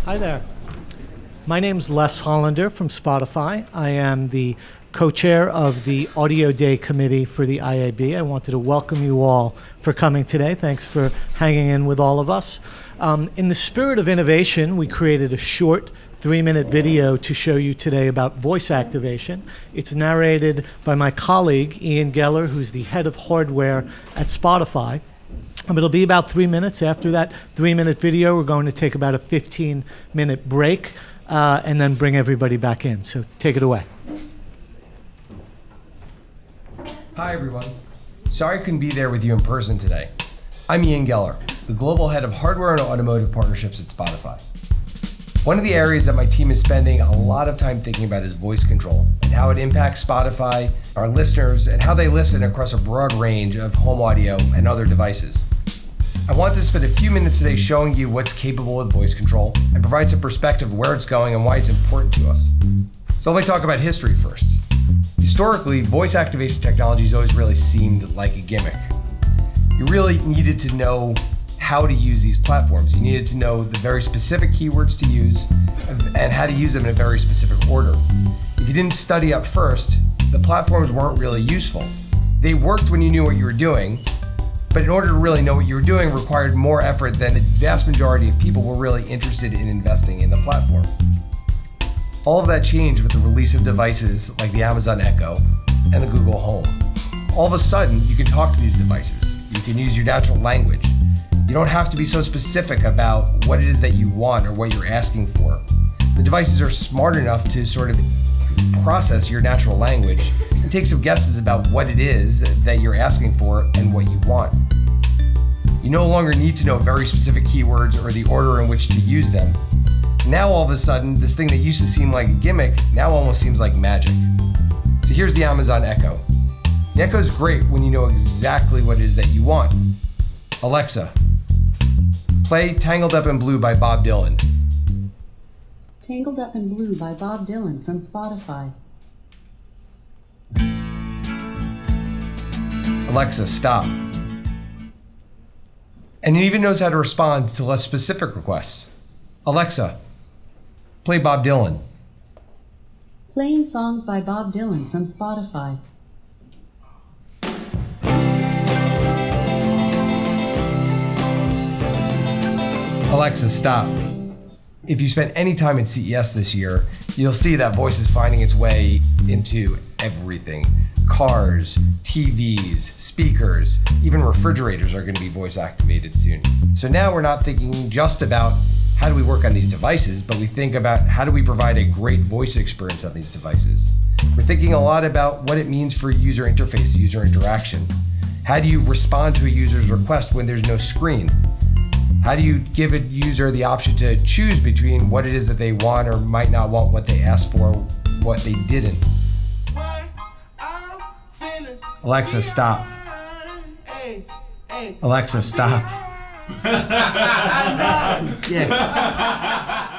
Hi there. My name's Les Hollander from Spotify. I am the co-chair of the Audio Day Committee for the IAB. I wanted to welcome you all for coming today. Thanks for hanging in with all of us. In the spirit of innovation, we created a short 3-minute video to show you today about voice activation. It's narrated by my colleague, Ian Geller, who's the head of hardware at Spotify. It'll be about 3 minutes. After that 3-minute video, we're going to take about a 15-minute break and then bring everybody back in. So take it away. Hi, everyone. Sorry I couldn't be there with you in person today. I'm Ian Geller, the global head of hardware and automotive partnerships at Spotify. One of the areas that my team is spending a lot of time thinking about is voice control and how it impacts Spotify, our listeners, and how they listen across a broad range of home audio and other devices. I wanted to spend a few minutes today showing you what's capable with voice control and provide some perspective of where it's going and why it's important to us. So let me talk about history first. Historically, voice activation technology has always really seemed like a gimmick. You really needed to know how to use these platforms. You needed to know the very specific keywords to use and how to use them in a very specific order. If you didn't study up first, the platforms weren't really useful. They worked when you knew what you were doing, but in order to really know what you were doing required more effort than the vast majority of people were really interested in investing in the platform. All of that changed with the release of devices like the Amazon Echo and the Google Home. All of a sudden, you can talk to these devices. You can use your natural language. You don't have to be so specific about what it is that you want or what you're asking for. The devices are smart enough to sort of process your natural language and take some guesses about what it is that you're asking for and what you want. You no longer need to know very specific keywords or the order in which to use them. Now all of a sudden, this thing that used to seem like a gimmick now almost seems like magic. So here's the Amazon Echo. The Echo is great when you know exactly what it is that you want. Alexa, play Tangled Up in Blue by Bob Dylan. Tangled Up in Blue by Bob Dylan from Spotify. Alexa, stop. And it even knows how to respond to less specific requests. Alexa, play Bob Dylan. Playing songs by Bob Dylan from Spotify. Alexa, stop. If you spent any time at CES this year, you'll see that voice is finding its way into everything. Cars, TVs, speakers, even refrigerators are going to be voice activated soon. So now we're not thinking just about how do we work on these devices, but we think about how do we provide a great voice experience on these devices. We're thinking a lot about what it means for user interface, user interaction. How do you respond to a user's request when there's no screen? How do you give a user the option to choose between what it is that they want or might not want, what they asked for, what they didn't? Alexa, stop. Alexa, stop. Yeah.